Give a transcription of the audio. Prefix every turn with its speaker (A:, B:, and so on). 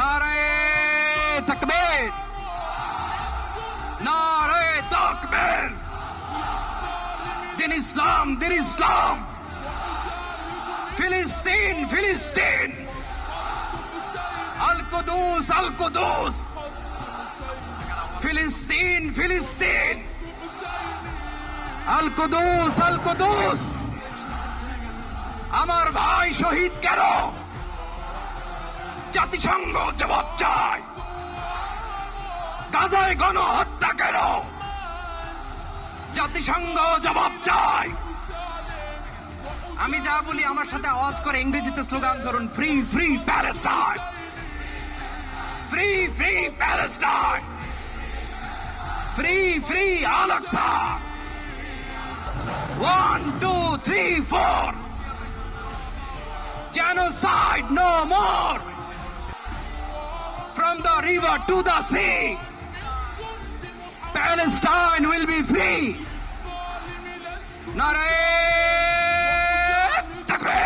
A: নারায়ে তাকবীর, নারায়ে তাকবীর। দিন ইসলাম, দিন ইসলাম। ফিলিস্তিন, ফিলিস্তিন। আল কুদুস, আল কুদুস। ফিলিস্তিন, ফিলিস্তিন। আল কুদুস, আল কুদুস। আমার ভাই শহীদ কেন? জাতিসংঘ জবাব চায়। গাজায় গণহত্যা কেন? জাতিসংঘ জবাব চায়। আমি যা বলি আমার সাথে আওয়াজ করে ইংরেজিতে স্লোগান ধরুন, free free Palestine, free free Palestine, free free Al Aqsa. 1 2 3 4, genocide no more. From the river to the sea, Palestine will be free. Nare